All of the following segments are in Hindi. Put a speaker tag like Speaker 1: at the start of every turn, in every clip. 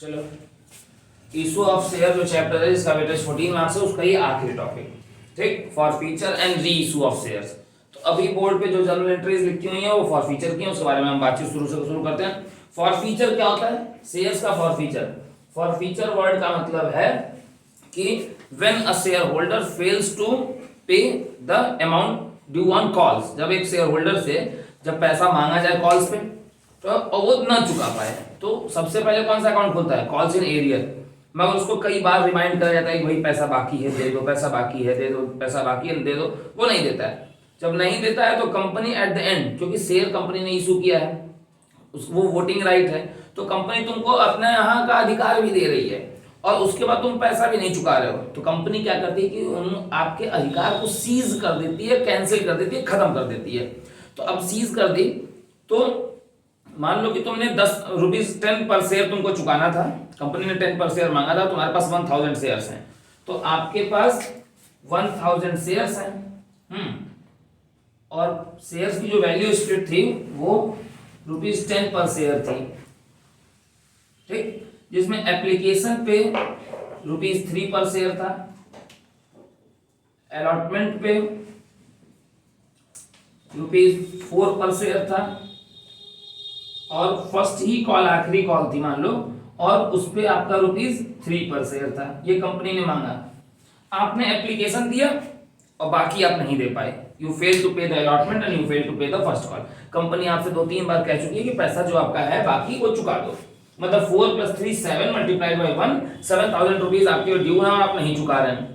Speaker 1: चलो, इशू ऑफ शेयर जो चैप्टर है इसका वेटेज 14 मार्क्स है, उसका ये आखिरी टॉपिक, ठीक। For feature and re issue of shares. तो अभी बोर्ड पे जो जर्नल एंट्रीज लिखी हुई है वो फॉर फीचर की है, उसके बारे में हम बातचीत शुरू करते हैं। फॉर फीचर क्या होता है? शेयर्स का forfeiture. Forfeiture word का मतलब है कि when a shareholder fails to pay the amount due on calls, जब एक शेयर होल्डर से जब पैसा मांगा जाए कॉल्स पे तो वो ना चुका पाए, तो सबसे पहले कौन सा अकाउंट खुलता है? Calls in arrear. मगर उसको कई बार रिमाइंड करा जाता है कि भाई पैसा बाकी है दे दो, पैसा बाकी है दे दो, पैसा बाकी है दे दो, वो नहीं देता है। जब नहीं देता है तो कंपनी एट द एंड, क्योंकि शेयर कंपनी ने इशू किया है, वो वोटिंग राइट है, तो कंपनी तुमको अपने यहाँ का अधिकार भी दे रही है और उसके बाद तुम पैसा भी नहीं चुका रहे हो, तो कंपनी क्या करती है कि उन आपके अधिकार को सीज कर देती है, कैंसिल कर देती है, खत्म कर देती है। तो अब सीज कर दी तो मान लो कि तुमने 10 रुपीज 10 पर शेयर तुमको चुकाना था, कंपनी ने 10 पर शेयर मांगा था, तुम्हारे पास 1000 शेयर्स हैं, तो आपके पास 1000 शेयर्स हैं, और शेयर्स की जो वैल्यू स्प्लिट थी वो ₹10 पर शेयर थी, ठीक। जिसमें एप्लीकेशन पे ₹3 पर शेयर था, अलॉटमेंट पे ₹4 पर शेयर था, और फर्स्ट ही कॉल आखिरी कॉल थी मान लो, और उस पे आपका ₹3 पर शेयर था। ये कंपनी ने मांगा, आपने एप्लीकेशन दिया और बाकी आप नहीं दे पाए, you fail to pay the allotment and you fail to pay the first call. Company आपसे 2-3 बार कह चुकी है कि पैसा जो आपका है बाकी वो चुका दो, मतलब 4 + 3 7 मल्टीप्लाइड बाई 1 7,000 रुपीज आपके ड्यू है और आप नहीं चुका रहे हैं,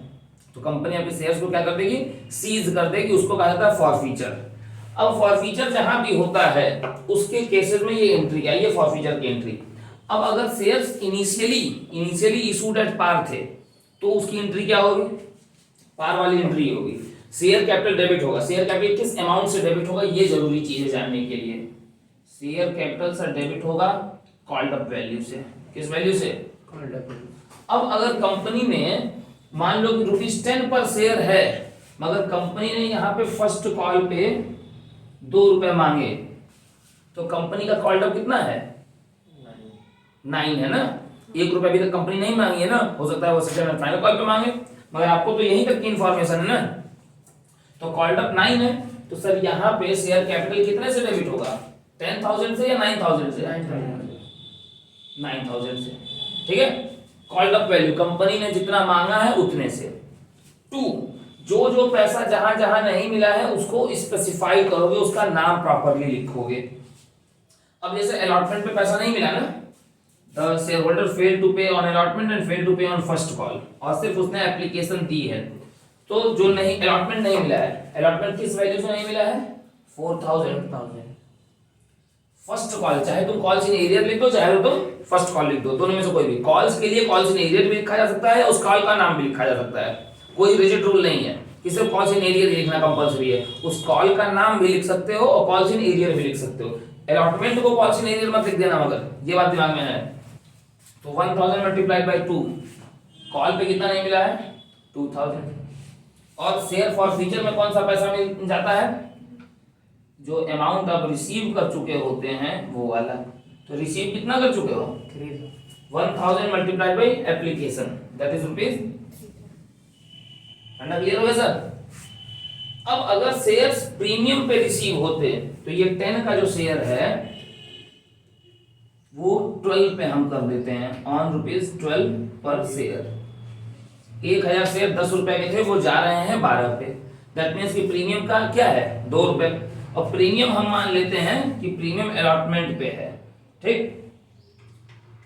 Speaker 1: तो कंपनी आपके शेयर्स को क्या कर देगी? सीज कर देगी। उसको कहा जाता है फॉरफीचर। अब फॉरफीचर जहां भी होता है उसके केसेस में ये एंट्री क्या है? ये फॉरफीचर की एंट्री। अब अगर shares initially issued at par थे तो उसकी एंट्री क्या होगी? पार वाली एंट्री होगी। शेयर कैपिटल डेबिट होगा। शेयर कैपिटल किस अमाउंट से डेबिट होगा ये जरूरी चीज है जानने के लिए। शेयर कैपिटल से डेबिट होगा कॉल्ड अप वैल्यू से। किस वैल्यू से? Called up. अब अगर कंपनी ने मान लो कि ₹10 पर शेयर है, मगर कंपनी ने यहाँ पे फर्स्ट कॉल पे ₹2 मांगे, तो कंपनी का कॉल्ड अप कितना है? 9 है ना। ₹1 अभी तक कंपनी नहीं मांगी है ना, हो सकता है वो सेकंड एंड फाइनल कॉल पे मांगे, मगर आपको तो यहीं तक की इंफॉर्मेशन है ना, तो कॉल्ड अप 9 है। तो सर यहाँ पे शेयर कैपिटल कितने से डेबिट होगा? 10,000 से या 9,000 से? 9,000 से, ठीक है। कॉल्ड अप वैल्यू कंपनी ने जितना मांगा है उतने से। 2, जो जो पैसा जहां जहां नहीं मिला है उसको स्पेसिफाई करोगे, उसका नाम प्रॉपर्ली लिखोगे। अब जैसे अलॉटमेंट पे पैसा नहीं मिला ना, the shareholder fail to pay on allotment and fail to pay on first call, और सिर्फ उसने एप्लीकेशन दी है, तो जो नहीं अलॉटमेंट नहीं मिला है, अलॉटमेंट किस वैल्यू से नहीं मिला है? 4,000। फर्स्ट कॉल, चाहे तुम कॉल्स इन एरियर लिख दो चाहे तुम फर्स्ट कॉल लिख दो, दोनों में से कोई भी। कॉल्स के लिए कॉल्स इन एरियर भी लिखा जा सकता है, उस कॉल का नाम भी लिखा जा सकता है, कोई रिजिड रूल नहीं है कि सिर्फ कॉल्स इन एरियर लिखना कंपलसरी है। उस कॉल का नाम भी लिख सकते हो और कॉल्स इन एरियर भी लिख सकते हो। अलॉटमेंट को कॉल्स इन एरियर मत लिख देना, मगर ये बात दिमाग में है। तो 1000 मल्टीप्लाइड बाई 2, कॉल पे कितना नहीं मिला है? 2000। और शेयर फॉर फ्यूचर में कौन सा पैसा मिल जाता है? जो अमाउंट आप रिसीव कर चुके होते हैं वो वाला। तो रिसीव कितना कर चुके हो? 1000 multiplied by application, that is ₹। अंडा क्लियर हो गया सर? अब अगर शेयर्स प्रीमियम पे रिसीव होते तो ये 10 का जो शेयर है वो 12 पे हम कर देते हैं, ऑन ₹12 पर शेयर। 1000 शेयर ₹10 के थे, वो जा रहे हैं 12 पे, दैट मीन्स कि प्रीमियम का क्या है? ₹2। और प्रीमियम हम मान लेते हैं कि प्रीमियम अलॉटमेंट पे है, ठीक।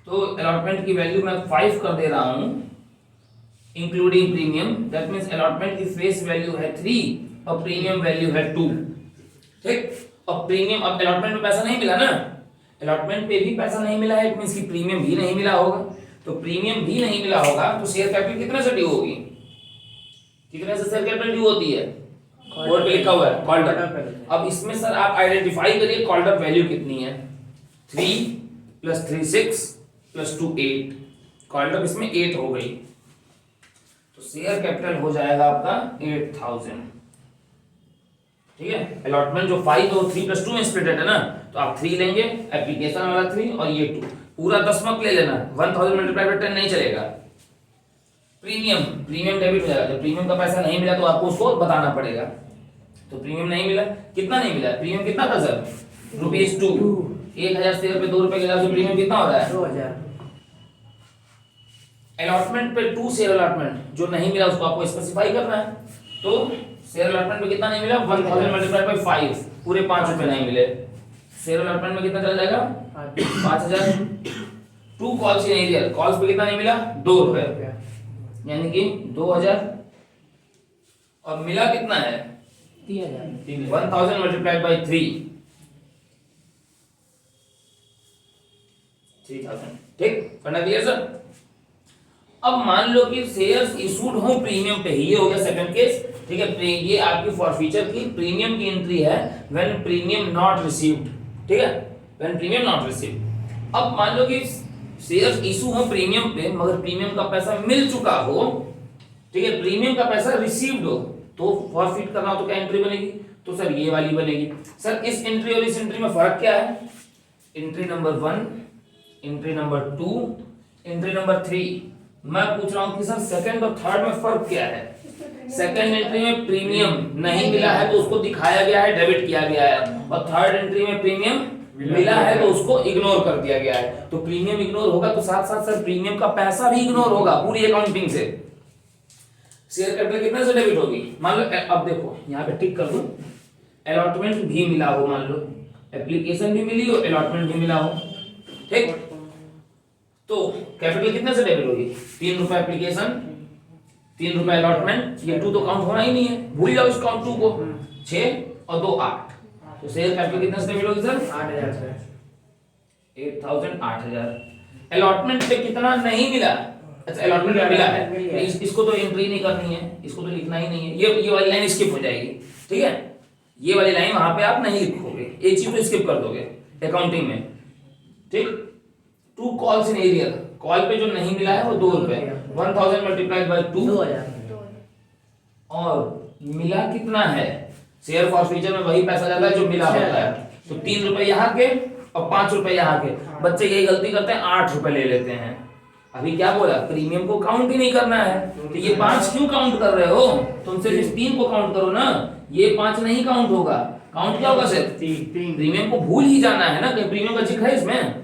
Speaker 1: तो अलॉटमेंट की वैल्यू मैं 5 कर दे रहा हूं including premium, that means allotment की फेस वैल्यू है 3 और प्रीमियम वैल्यू है 2, ठीक। और प्रीमियम, अब अलॉटमेंट में पैसा नहीं मिला ना, अलॉटमेंट पे भी पैसा नहीं मिला है, इट मींस कि प्रीमियम भी नहीं मिला होगा। तो प्रीमियम भी नहीं मिला होगा तो शेयर कैपिटल कितने से ड्यू होगी? कितने से शेयर कैपिटल ड्यू होती है? बोर्ड पे लिखा हुआ है कॉल्ड अप। अब इसमें सर आप आइडेंटिफाई करिए कॉल्ड अप वैल्यू कितनी है। 3 + 3 6 + 2 8, कॉल्ड अप इसमें 8 हो गई, तो शेयर कैपिटल हो जाएगा आपका 8000, ठीक है। अलॉटमेंट जो 5 और 3 + 2 में स्प्लिटेड है ना, तो आप 3 लेंगे, एप्लीकेशन वाला 3 और ये 2, पूरा 10 मत ले लेना, 1000 मल्टीप्लाई बाय 10 नहीं चलेगा। प्रीमियम डेबिट हो जाएगा। जब प्रीमियम का पैसा नहीं मिला तो आपको उसको बताना पड़ेगा। तो प्रीमियम नहीं मिला, कितना नहीं मिला, प्रीमियम कितना था सर, ₹2। 1000 शेयर पे 2 रुपए के हिसाब से प्रीमियम कितना हो रहा है,
Speaker 2: 2000।
Speaker 1: अलॉटमेंट पे 2 शेयर अलॉटमेंट जो नहीं मिला उसको आपको स्पेसिफाई करना है। तो शेयर अलॉटमेंट पे कितना नहीं मिला, 1000 मल्टीप्लाई बाय 5, पूरे 5 रुपए नहीं मिले। शेयर अलॉटमेंट में कितना चला जाएगा, 5000। 2 कॉल्स इन एरियर, कॉल्स पे कितना नहीं मिला, 2 रुपए, यानी कि 2000। और मिला कितना है,
Speaker 2: 3000।
Speaker 1: 1000 मल्टीप्लाइड बाय 3, 3000। ठीक, करना क्लियर सर। अब मान लो कि शेयर्स इशूड हो प्रीमियम पे ही, ये हो गया सेकंड केस। ठीक है, ये आपकी फॉरफीचर की प्रीमियम की एंट्री है, व्हेन प्रीमियम नॉट रिसीव्ड। ठीक है, व्हेन प्रीमियम नॉट रिसीव्ड। अब मान लो कि शेयर्स इशू हो प्रीमियम पे मगर प्रीमियम का पैसा मिल चुका हो, ठीक है, प्रीमियम का पैसा रिसीव्ड हो, तो फॉरफिट करना हो तो क्या एंट्री बनेगी, तो सर ये वाली बनेगी। सर इस एंट्री और इस एंट्री में फर्क क्या है, entry number 1, entry number 2, entry number 3। मैं पूछ रहा हूं कि सर सेकंड और थर्ड में फर्क क्या है। सेकंड एंट्री में प्रीमियम नहीं मिला है तो उसको दिखाया गया है, डेबिट किया गया है, और थर्ड एंट्री में प्रीमियम मिला है तो उसको इग्नोर कर दिया गया है। तो प्रीमियम इग्नोर होगा तो साथ साथ सर प्रीमियम का पैसा भी इग्नोर होगा पूरी अकाउंटिंग से। शेयर कैपिटल कितने से डेबिट होगी, मान लो अब देखो यहाँ पे टिक कर दूं, अलॉटमेंट भी मिला हो, मान लो एप्लीकेशन भी मिली हो, अलॉटमेंट भी मिला हो, ठीक, तो कैपिटल कितने से डेबिट होगी, 3 रुपए एप्लीकेशन, 3 रुपए अलॉटमेंट, ये 2 तो काउंट होना ही नहीं है, भूल जाओ इस काउंट 2 को। 6 और 2 8, तो शेयर कैपिटल कितने से डेबिट होगी सर,
Speaker 2: 8000 से
Speaker 1: 8000 8000। अलॉटमेंट पे कितना नहीं मिला, अच्छा अलॉटमेंट पे मिला है, इसको तो एंट्री नहीं करनी है, इसको तो लिखना ही नहीं है, ये वाली लाइन स्किप हो जाएगी। ठीक है, ये वाली लाइन वहां पे आप नहीं लिखोगे, एक चीज तो स्किप कर दोगे अकाउंटिंग में। ठीक, 2 कॉल्स इन एरियर, कॉल पे जो नहीं मिला है वो 2 रुपए, 1000 मल्टीप्लाइड बाय 2,
Speaker 2: 2000।
Speaker 1: और मिला कितना है, शेयर फॉरफीचर में वही पैसा जाता है जो मिला होता है, तो 3 रुपए यहाँ के और 5 रुपए यहाँ के। बच्चे यही गलती करते हैं, 8 रुपए ले लेते हैं। अभी क्या बोला, प्रीमियम को काउंट ही नहीं करना है, तो ये 5 क्यों काउंट कर रहे हो, तुम सिर्फ इस 3 को काउंट करो ना, ये 5 नहीं काउंट होगा। काउंट क्या होगा सिर्फ प्रीमियम को भूल ही जाना है ना, कहीं प्रीमियम का जिक्र है इसमें,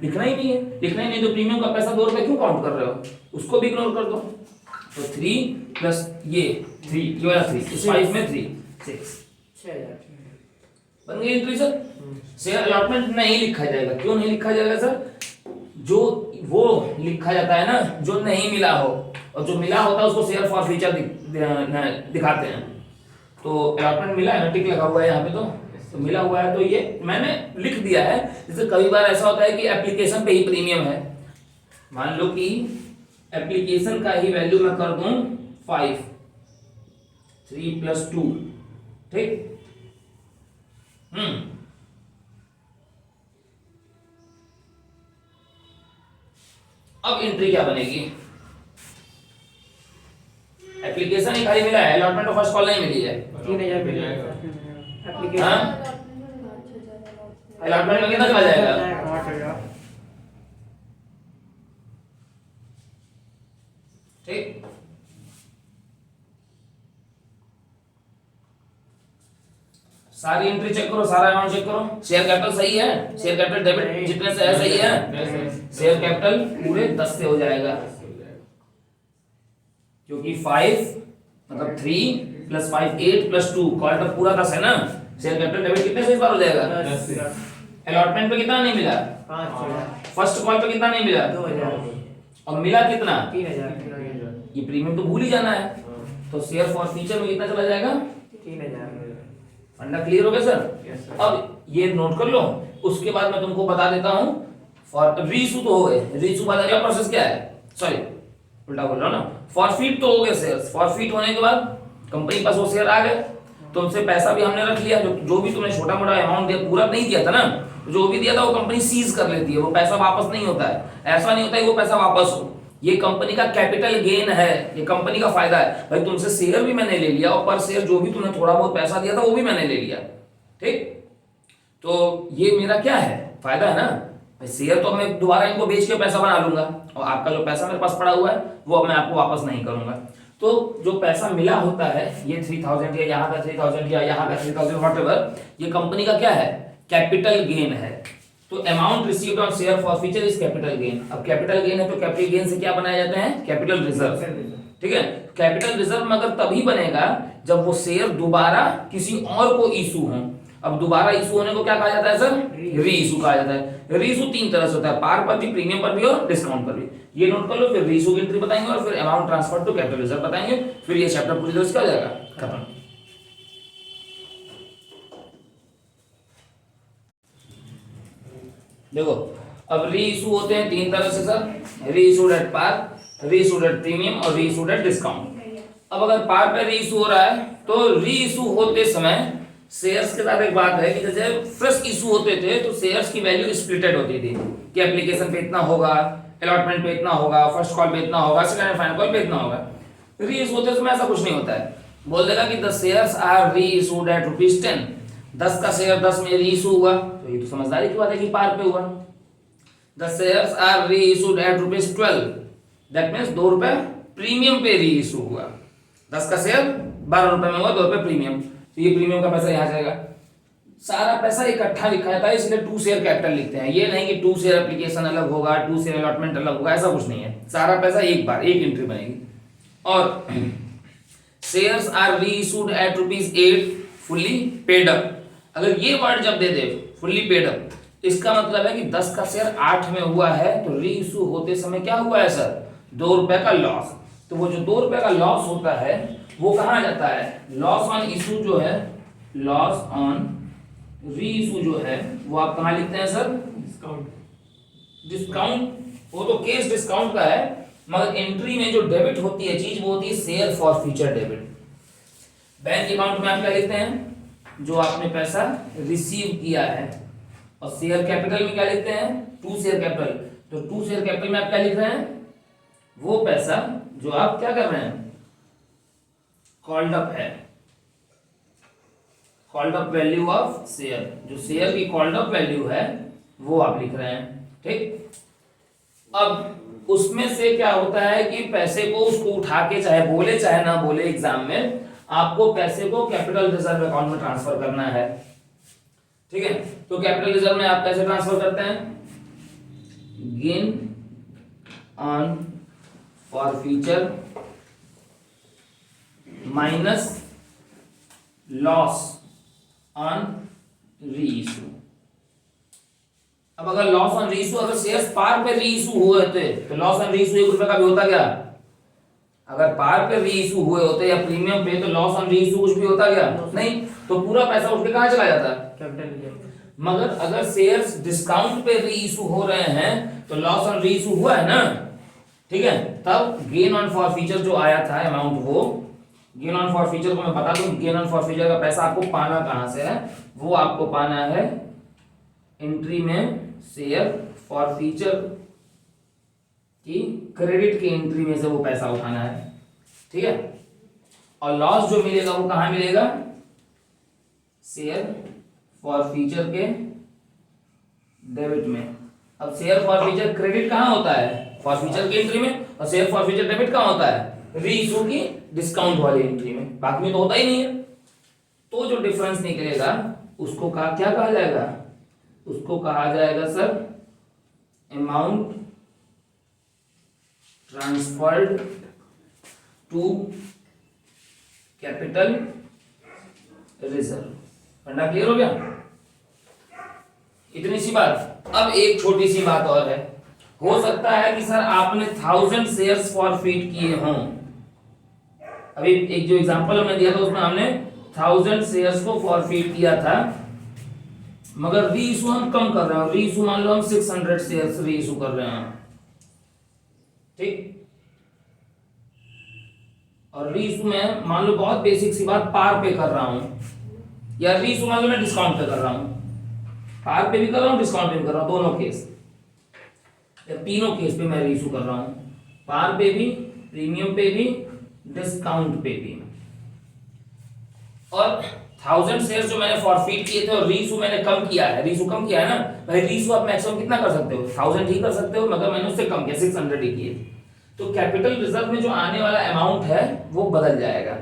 Speaker 1: लिखना ही नहीं है, लिखना ही नहीं, तो प्रीमियम का पैसा 2 रुपए क्यों काउंट कर रहे हो, उसको भी इग्नोर कर दो। तो 3 प्लस ये 3, ये वाला 3, इस 5 में 3, 6 बन गई एंट्री सर। शेयर अलॉटमेंट नहीं लिखा जाएगा, क्यों नहीं लिखा जाएगा सर, जो वो लिखा जाता है ना जो नहीं मिला हो, और जो मिला होता है उसको शेयर फॉरफीचर दिखाते हैं। तो अलॉटमेंट मिला है ना, टिक लगा हुआ है यहाँ पे, तो मिला हुआ है, तो ये मैंने लिख दिया है। जैसे कई बार ऐसा होता है कि एप्लीकेशन पे ही प्रीमियम है, मान लो कि एप्लीकेशन का ही वैल्यू मैं कर दूं 5, 3 + 2, ठीक, अब एंट्री क्या बनेगी, एप्लीकेशन ही खाली मिला है, अलॉटमेंट तो फर्स्ट कॉल नहीं मिली है,
Speaker 2: 3000 मिल जाएगा एप्लीकेशन।
Speaker 1: अलॉटमेंट में कितना चला जाएगा,
Speaker 2: 8000।
Speaker 1: ठीक, सारी एंट्री चेक करो, सारा अमाउंट चेक करो, शेयर कैपिटल सही है, शेयर कैपिटल डेबिट जितने से है सही है, शेयर कैपिटल पूरे 10 से हो जाएगा, क्योंकि 5 मतलब 3 + 5 8 + 2 कॉल का पूरा 10 है ना, शेयर कैपिटल डेबिट कितने से इस बार हो जाएगा,
Speaker 2: 10।
Speaker 1: अलॉटमेंट पे कितना नहीं मिला,
Speaker 2: 5000।
Speaker 1: फर्स्ट कॉल पे कितना नहीं मिला,
Speaker 2: 2000।
Speaker 1: और मिला कितना,
Speaker 2: 3000।
Speaker 1: ये प्रीमियम तो भूल ही जाना है, तो शेयर फॉरफीचर में कितना चला जाएगा,
Speaker 2: 3000।
Speaker 1: फंडा क्लियर हो गया सर।
Speaker 2: Yes, sir.
Speaker 1: अब ये नोट कर लो, उसके बाद मैं तुमको बता देता हूं, फॉर रीइशू तो हो गए, रीइशू बाद अगला प्रोसेस क्या है, सॉरी उल्टा बोल रहा हूं ना, फॉरफीट तो हो गए शेयर्स, फॉरफीट होने के बाद कंपनी के पास वो शेयर आ गए, तुमसे पैसा भी हमने रख लिया, जो भी तुमने छोटा मोटा अमाउंट दिया, पूरा नहीं दिया था ना, जो भी दिया था वो कंपनी सीज कर लेती है, वो पैसा वापस नहीं होता है, ऐसा नहीं होता है वो पैसा वापस हो, ये कंपनी का कैपिटल गेन है, ये कंपनी का फायदा है। भाई तुमसे शेयर भी मैंने ले लिया और पर शेयर जो भी तुमने थोड़ा बहुत पैसा दिया था वो भी मैंने ले लिया, ठीक। तो ये मेरा क्या है, फायदा है ना। भाई शेयर तो मैं दोबारा इनको बेच के पैसा बना लूंगा और आपका जो पैसा मेरे पास पड़ा हुआ है वो अब मैं आपको वापस नहीं करूंगा। तो जो पैसा मिला होता है ये 3000 या यहाँ का 3000 या यहाँ का 3000 व्हाटएवर, ये कंपनी का क्या है, कैपिटल गेन है। तो amount received on share forfeiture is capital gain. अब कैपिटल गेन है तो कैपिटल गेन से क्या बनाए जाते हैं, कैपिटल रिजर्व, ठीक है। कैपिटल रिजर्व मगर तभी बनेगा जब वो शेयर दोबारा किसी और को इशू हो। अब दोबारा इशू होने को क्या कहा जाता है सर, री इशू कहा जाता है। री इशू तीन तरह से होता है, पार पर भी, प्रीमियम पर भी और डिस्काउंट पर भी। ये नोट कर लो, फिर री इशू की एंट्री बताएंगे और फिर amount transfer to capital reserve बताएंगे, फिर ये चैप्टर पूरी तरह से हो जाएगा खत्म। देखो अब री इशू होते हैं तीन तरह से सर, री इशूड एट पार, री इशूड एट प्रीमियम और री इशूड एट डिस्काउंट। अब अगर पार पे री इशू हो रहा है तो री इशू होते समय शेयर्स के साथ एक बात है कि जैसे फ्रेश इशू होते थे तो शेयर्स की वैल्यू स्प्लिटेड होती थी कि एप्लीकेशन पे इतना होगा, अलॉटमेंट पे इतना होगा, फर्स्ट कॉल पे इतना होगा, सेकंड एंड फाइनल कॉल पे इतना होगा। री इशू होते समय ऐसा कुछ नहीं होता है, बोल देगा कि द शेयर्स आर री इशूड एट ₹10, 10 का शेयर 10 में री इशू हुआ, तो ये तो समझदारी की बात है कि पार पे हुआ। द शेयर्स आर री इशूड एट ₹12, दैट मींस 2 रुपए प्रीमियम पे री इशू हुआ। 10 का शेयर 12 रुपए में हुआ, 2 रुपए प्रीमियम, तो ये प्रीमियम का पैसा यहाँ जाएगा। सारा पैसा इकट्ठा लिखा जाता है, इसलिए 2 शेयर कैपिटल लिखते हैं। ये नहीं कि 2 शेयर एप्लीकेशन अलग होगा, 2 शेयर अलॉटमेंट अलग होगा, ऐसा कुछ नहीं है। सारा पैसा एक बार एक एंट्री बनेगी। और शेयर्स आर री issued at ₹8 fully paid up. अगर ये वर्ड जब दे दे फुल्ली पेड अप, इसका मतलब है कि 10 का शेयर 8 में हुआ है तो री इशू होते समय क्या हुआ है सर, 2 रुपए का लॉस। तो वो जो 2 रुपए का लॉस होता है वो कहाँ जाता है, लॉस ऑन इशू जो है, लॉस ऑन री इशू जो है वो आप कहाँ लिखते हैं सर,
Speaker 2: डिस्काउंट।
Speaker 1: डिस्काउंट, वो तो केस डिस्काउंट का है, मगर एंट्री में जो डेबिट होती है चीज वो होती है share for future debit. Bank account में आप क्या लिखते हैं, जो आपने पैसा रिसीव किया है, और शेयर कैपिटल में क्या लिखते हैं, 2 शेयर कैपिटल। तो 2 शेयर कैपिटल में आप क्या लिख रहे हैं, वो पैसा जो आप क्या कर रहे हैं, कॉल्ड अप है, called up value of share, जो शेयर की कॉल्ड अप वैल्यू है वो आप लिख रहे हैं, ठीक। अब उसमें से क्या होता है कि पैसे को उसको उठा के, चाहे बोले चाहे ना बोले एग्जाम में, आपको पैसे को कैपिटल रिजर्व अकाउंट में ट्रांसफर करना है, ठीक है। तो कैपिटल रिजर्व में आप कैसे ट्रांसफर करते हैं, gain on forfeiture minus loss on री इशू। अब अगर लॉस ऑन री इशू, अगर शेयर्स पार पे री इशू हुए थे तो लॉस ऑन री इशू 1 रुपए का भी होता क्या, अगर पार पे री इशू हुए होते या प्रीमियम पे तो लॉस ऑन री इशू कुछ भी होता क्या, नहीं, तो पूरा पैसा उठ के कहां चला जाता,
Speaker 2: कैपिटल गेन।
Speaker 1: मगर अगर शेयर्स डिस्काउंट पे री इशू हो रहे हैं तो लॉस ऑन री इशू हुआ है ना, ठीक है। तब गेन ऑन फॉरफीचर जो आया था अमाउंट, वो गेन ऑन फॉरफीचर को मैं बता दूं, गेन ऑन फॉरफीचर का पैसा आपको पाना कहां से है, वो आपको पाना है एंट्री में शेयर फॉरफीचर की क्रेडिट की एंट्री में से वो पैसा उठाना है, ठीक है। और लॉस जो मिलेगा वो कहां मिलेगा, शेयर फॉरफीचर के डेबिट में। अब शेयर फॉरफीचर क्रेडिट कहां होता है, फॉरफीचर की एंट्री में, और शेयर फॉरफीचर डेबिट कहां होता है, री इशू की डिस्काउंट वाली एंट्री में, बाकी में तो होता ही नहीं है। तो जो डिफरेंस निकलेगा उसको क्या कहा जाएगा, उसको कहा जाएगा sir amount transferred to capital reserve. फंडा क्लियर हो गया, इतनी सी बात। अब एक छोटी सी बात और है, हो सकता है कि सर आपने 1000 शेयर्स फॉरफीट किए हों। अभी एक जो एग्जांपल हमने दिया था उसमें हमने 1000 शेयर्स को फॉरफीट किया था, मगर री इशू हम कम कर रहे हैं, री इशू मान लो हम 600 शेयर्स री इशू कर रहे हैं, ठीक। और री इशू में मान लो बहुत बेसिक सी बात, पार पे कर रहा हूं, या री इशू मान लो मैं डिस्काउंट पे कर रहा हूं, पार पे भी कर रहा हूं डिस्काउंट पे भी कर रहा हूं, दोनों केस या तीनों केस पे मैं री इशू कर रहा हूं। पार पे भी, प्रीमियम पे भी, डिस्काउंट पे भी। और 1000 शेयर जो मैंने फॉरफिट किए थे और रीइशू मैंने कम किया है, रीइशू कम किया है ना भाई। रीइशू आप मैक्सिमम कितना कर सकते हो, 1000 ही कर सकते हो, मगर मैंने उससे कम किया, 600 ही किए। तो कैपिटल रिजर्व में जो आने वाला अमाउंट है वो बदल जाएगा।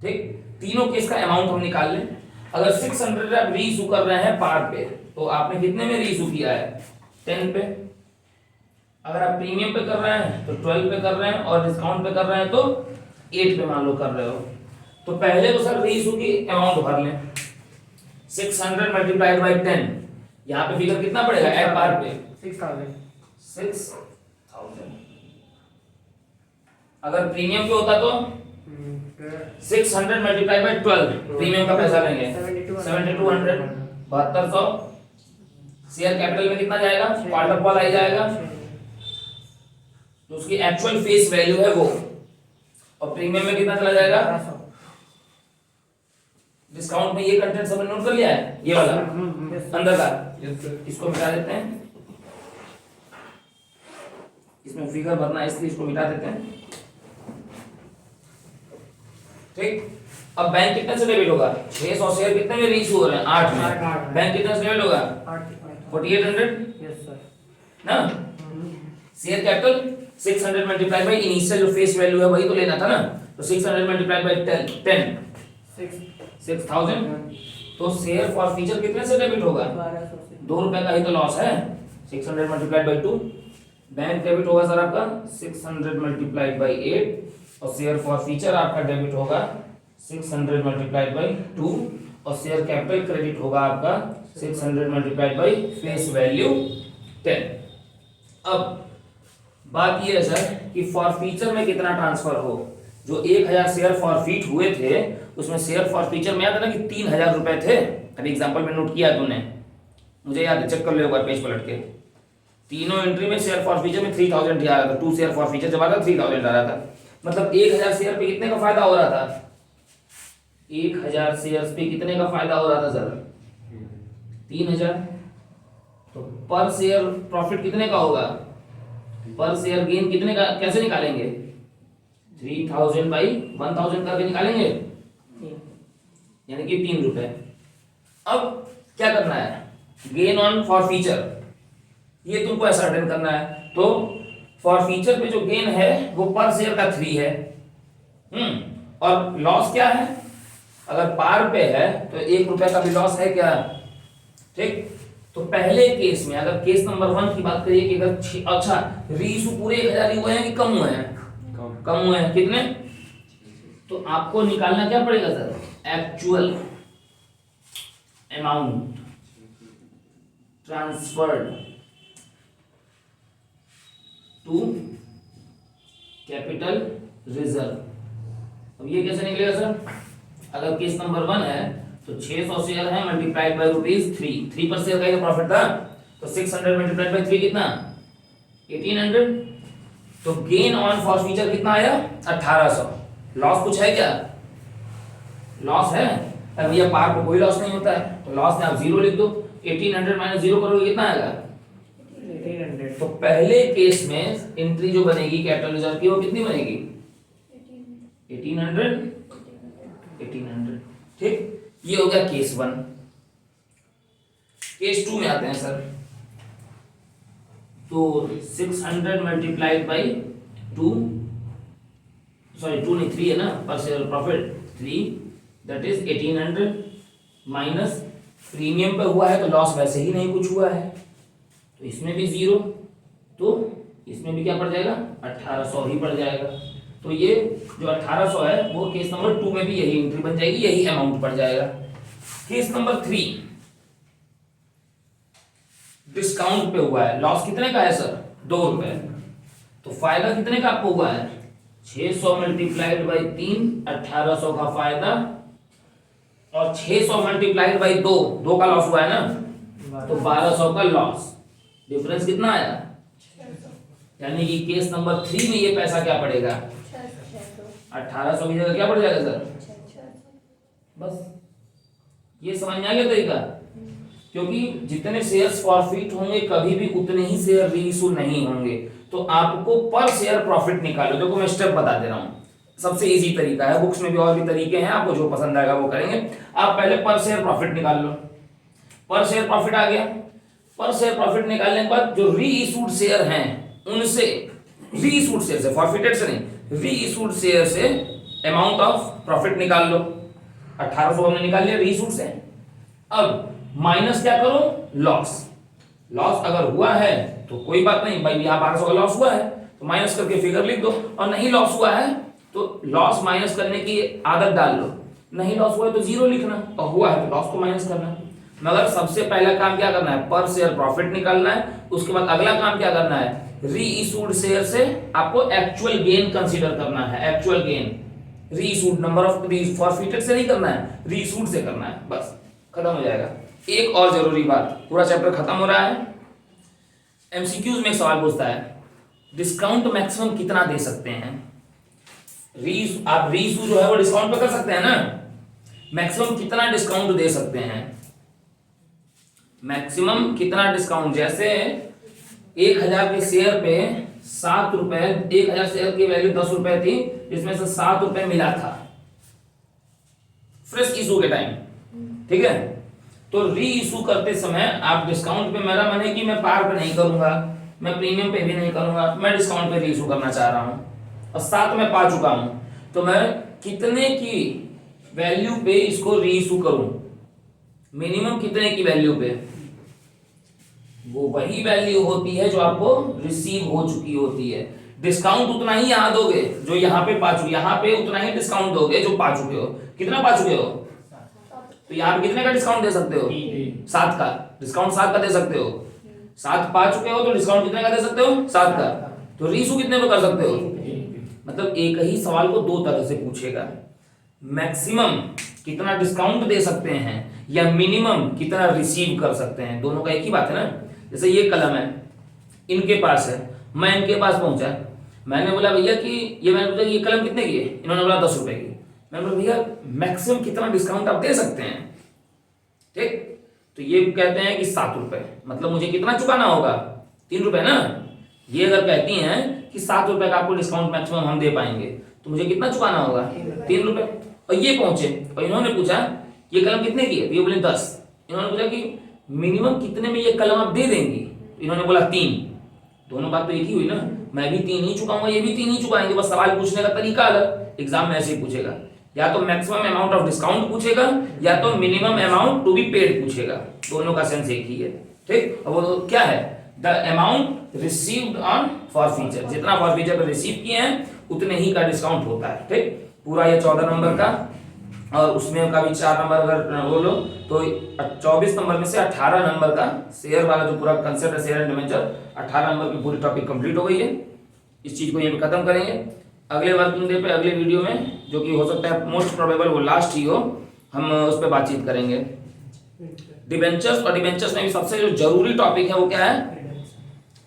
Speaker 1: ठीक, तीनों केस का अमाउंट हम निकाल लें। अगर 600 आप रीइशू कर रहे हैं पार पे, तो आपने कितने में रीइशू किया है, 10 पे। अगर आप प्रीमियम पे कर रहे हैं तो 12 पे कर रहे हैं, और डिस्काउंट पे कर रहे हैं तो 8 पे मान लो कर रहे हो। तो पहले तो सर रीइशू की अमाउंट भर लें, 600 मल्टीप्लाइड बाई 10, यहाँ पे फिगर कितना पड़ेगा एट पार पे 6000। अगर प्रीमियम पे होता तो 600 मल्टीप्लाइड बाई 12, प्रीमियम का पैसा लेंगे 7200, 7200। शेयर कैपिटल में कितना जाएगा, क्वार्टर कॉल आ जाएगा, तो उसकी एक्चुअल फेस वैल्यू है वो। और प्रीमियम में कितना चला जाएगा, डिस्काउंट में ये कंटेंट सब नोट कर लिया है, ये वाला अंदर का, इसको मिटा देते हैं। इसमें फिगर भरना है इसलिए इसको मिटा देते हैं। ठीक, अब बैंक कितने से डेबिट होगा, 600 शेयर कितने में रीइशू हो रहे हैं, 8 में। बैंक कितने से डेबिट होगा, 4800 ना। Share capital 600 multiply by initial जो फेस वैल्यू है वही तो लेना था ना, तो 600 मल्टीप्लाई बाई 10 6000। तो शेयर फॉर फ्यूचर कितने से डेबिट होगा, 2 रुपए का ही तो लॉस है, 600 मल्टीप्लाइड बाई 2। बैंक डेबिट होगा सर आपका 600 मल्टीप्लाइड बाई 8, और शेयर फॉर फ्यूचर आपका डेबिट होगा 600 मल्टीप्लाइड बाई 2, और शेयर कैपिटल क्रेडिट होगा आपका 600 मल्टीप्लाइड बाई फेस वैल्यू 10। अब बात ये है सर कि फॉर फ्यूचर में कितना ट्रांसफर हो। जो 1000 शेयर फॉरफिट हुए थे उसमें शेयर फॉर फ्यूचर में याद है ना कि 3000 रुपए थे। अभी एग्जांपल में नोट किया तूने, मुझे याद है, चेक कर लो एक बार पेज पलट के। तीनों एंट्री में शेयर फॉर फ्यूचर में 3000 आ रहा था, 2 शेयर फॉर फ्यूचर जब आ रहा था 3000 आ रहा था। मतलब 1000 शेयर पे कितने का फायदा हो रहा था, 1000 शेयर पे कितने का फायदा हो रहा था सर, 3000। तो पर शेयर प्रॉफिट कितने का होगा, पर शेयर गेन कितने का, कैसे निकालेंगे, 3000 बाई 1000 करके निकालेंगे, यानी कि 3 रुपए। अब क्या करना है, गेन ऑन फॉर फ्यूचर, ये तुमको ऐसा अटेंड करना है। तो फॉर फ्यूचर पे जो गेन है वो पर शेयर का 3 है। और लॉस क्या है, अगर पार पे है तो 1 रुपए का भी लॉस है क्या। ठीक, तो पहले केस में अगर केस नंबर 1 की बात करिए कि अगर अच्छा रीइशू पूरे 1000 ही हुए हैं कि कम हुए हैं, कम हुए हैं, कितने, तो आपको निकालना क्या पड़ेगा sir, actual amount transferred to capital reserve. अब ये कैसे निकलेगा सर, अगर केस नंबर 1 है तो 600 शेयर है मल्टीप्लाइड बाय ₹3 पर शेयर का ही प्रॉफिट था, तो 600 मल्टीप्लाइड बाय 3 कितना, 1800। तो गेन ऑन फॉर फ्यूचर कितना आया, 1800। लॉस कुछ है क्या, लॉस है, अब भैया पार को कोई लॉस नहीं होता है, तो लॉस में आप 0 लिख दो, 1800 माइनस 0 करोगे कितना आएगा,
Speaker 2: 1800।
Speaker 1: तो पहले केस में एंट्री जो बनेगी कैपिटल रिजर्व की वो कितनी बनेगी, 1800। ठीक, ये हो गया केस 1। केस 2 में आते हैं सर। तो 600 मल्टीप्लाइड बाई 2, सॉरी 2 नहीं 3 है ना, पर share profit 3, that is 1800 minus premium पे हुआ है तो लॉस वैसे ही नहीं कुछ हुआ है, तो इसमें भी 0, तो इसमें भी क्या पड़ जाएगा, 1800 ही पड़ जाएगा। तो ये जो 1800 है वो केस नंबर 2 में भी यही एंट्री बन जाएगी, यही अमाउंट पड़ जाएगा। केस नंबर 3 डिस्काउंट पे हुआ है, लॉस कितने का है सर, 2 रुपए, तो फायदा कितने का आपको हुआ है, 600 मल्टीप्लाइड बाई 3, 1800 का फायदा, और 600 मल्टीप्लाइड बाई 2 का लॉस हुआ है ना, तो 1200 का लॉस। डिफरेंस कितना आया, यानी कि केस नंबर 3 में ये पैसा क्या पड़ेगा, 1800 की जगह क्या पड़ जाएगा सर, बस ये समझ में आ गया तरीका। क्योंकि जितने शेयर्स फॉरफिट होंगे कभी भी उतने ही शेयर रीइशू नहीं होंगे। तो आपको पर शेयर प्रॉफिट निकालो। देखो मैं स्टेप बता दे रहा हूं, सबसे इजी तरीका है, बुक्स में भी और भी तरीके हैं, आपको जो पसंद आएगा वो करेंगे। आप पहले पर शेयर प्रॉफिट निकाल लो। पर शेयर प्रॉफिट आ गया। पर शेयर प्रॉफिट निकालने के बाद जो रीइशूड शेयर हैं उनसे, रीइशूड शेयर से, फॉरफिटेड से नहीं, रीइशूड शेयर से अमाउंट ऑफ प्रॉफिट निकाल लो। 1800 हमने निकाल लिया रीइशूड से। अब माइनस क्या करो, लॉस। लॉस अगर हुआ है तो कोई बात नहीं भाई, यहाँ 1200 का लॉस हुआ है तो माइनस करके फिगर लिख दो, और नहीं लॉस हुआ है तो लॉस माइनस करने की आदत डाल लो। नहीं लॉस हुआ है तो जीरो लिखना, और हुआ है तो लॉस को माइनस करना। मगर सबसे पहला काम क्या करना है, पर शेयर प्रॉफिट निकालना है। उसके बाद अगला काम क्या करना है, रीइशूड शेयर से आपको एक्चुअल गेन कंसीडर करना है। Actual gain, reissued number of forfeited से नहीं करना है, रीइशूड से करना है, बस खत्म हो जाएगा। एक और जरूरी बात, पूरा चैप्टर खत्म हो रहा है। एमसीक्यूज में एक सवाल पूछता है, डिस्काउंट मैक्सिमम कितना दे सकते हैं? आप रीइशू जो है वो डिस्काउंट पे कर सकते हैं ना, मैक्सिमम कितना डिस्काउंट दे सकते हैं? मैक्सिमम कितना डिस्काउंट, जैसे 1000 के शेयर पे 7 रुपए, 1000 शेयर की वैल्यू 10 रुपए थी, इसमें से 7 रुपए मिला था फ्रेश इशू के टाइम, ठीक है। तो री इशू करते समय आप डिस्काउंट पे, मेरा मन है कि मैं पार पे नहीं करूंगा, मैं प्रीमियम पे भी नहीं करूंगा, मैं डिस्काउंट पे री इशू करना चाह रहा हूं और 7 में पा चुका हूं, तो मैं कितने की वैल्यू पे इसको री इशू करूं? मिनिमम कितने की वैल्यू पे? वो वही वैल्यू होती है जो आपको रिसीव हो चुकी होती है। डिस्काउंट उतना ही यहां दोगे जो यहां पे पा चुके, यहां पे उतना ही डिस्काउंट दोगे जो पा चुके हो। कितना पा चुके हो? तो यहाँ पे कितने का डिस्काउंट दे सकते हो? 7 का डिस्काउंट, 7 का दे सकते हो। 7 पा चुके हो तो डिस्काउंट कितने का दे सकते हो? 7 का। तो रीइशू कितने पे कर सकते हो? मतलब एक ही सवाल को दो तरह से पूछेगा, मैक्सिमम कितना डिस्काउंट दे सकते हैं या मिनिमम कितना रिसीव कर सकते हैं, दोनों का एक ही बात है ना। जैसे ये कलम है, इनके पास है, मैं इनके पास पहुंचा, मैंने बोला भैया कि ये, मैंने पूछा ये कलम कितने की है, इन्होंने बोला 10 रुपए की। मैंने बोला भैया मैक्सिमम कितना डिस्काउंट आप दे सकते हैं, ठीक। तो ये कहते हैं कि 7 रुपए, मतलब मुझे कितना चुकाना होगा? 3 रुपए ना। ये अगर कहती हैं कि 7 रुपए का आपको डिस्काउंट मैक्सिमम हम दे पाएंगे, तो मुझे कितना चुकाना होगा? 3 रुपए। और ये पहुंचे और इन्होंने पूछा ये कलम कितने की है, तो ये बोले 10। इन्होंने पूछा कि मिनिमम कितने में ये कलम आप दे देंगी, इन्होंने बोला 3। दोनों बात तो एक ही हुई ना, मैं भी 3 ही चुकाऊंगा, ये भी 3 ही चुकाएंगे, बस सवाल पूछने का तरीका अलग। एग्जाम में ऐसे ही पूछेगा, या तो मैक्सिमम अमाउंट ऑफ डिस्काउंट पूछेगा या तो minimum amount to be paid पूछेगा, दोनों का सेंस एक ही है, ठीक। अब वो क्या है, the amount received on forfeiture, जितना फॉरफीचर पर रिसीव किए हैं उतने ही का डिस्काउंट होता है, ठीक। पूरा ये 14 नंबर का, और उसमें का भी 4 नंबर अगर बोलो तो 24 नंबर में से 18 नंबर का शेयर वाला जो पूरा कंसेप्ट है, शेयर एंड डिबेंचर, 18 नंबर की पूरी टॉपिक कंप्लीट हो गई है। इस चीज को यहीं पे खत्म करेंगे। अगले वर्किंग डे पे, अगले वीडियो में, जो कि हो सकता है मोस्ट प्रोबेबल वो लास्ट ही हो, हम उस पर बातचीत करेंगे। डिबेंचर्स, और डिबेंचर्स में भी सबसे जो जरूरी टॉपिक है वो क्या है,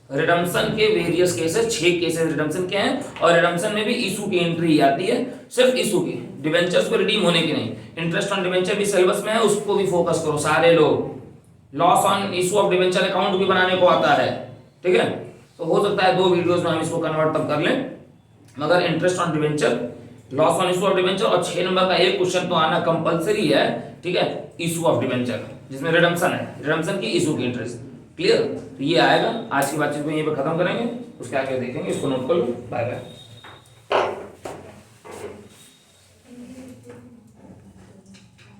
Speaker 1: रिडम्पशन के वेरियस केसेस, 6 केसेस रिडम्पशन के हैं, और रिडम्पशन में भी इशू की एंट्री आती है, सिर्फ इशू की, डिबेंचर्स को रिडीम होने की नहीं। इंटरेस्ट ऑन डिबेंचर भी सिलेबस में है, उसको भी फोकस करो सारे लोग। Loss on issue of debenture account भी बनाने को आता है, ठीक है। तो हो सकता है 2 वीडियोस में हम इसको कन्वर्ट तब कर लें, मगर interest on debenture, loss on issue of debenture, और 6 नंबर का एक क्वेश्चन तो आना कंपलसरी है, ठीक है, इशू ऑफ डिबेंचर, जिसमें रिडम्पशन है, रिडम्पशन की इशू की इंटरेस्ट, क्लियर। तो ये आएगा। आज की बातचीत को यहीं पे खत्म करेंगे, उसके आगे देखेंगे, इसको नोट कर लो। Bye bye.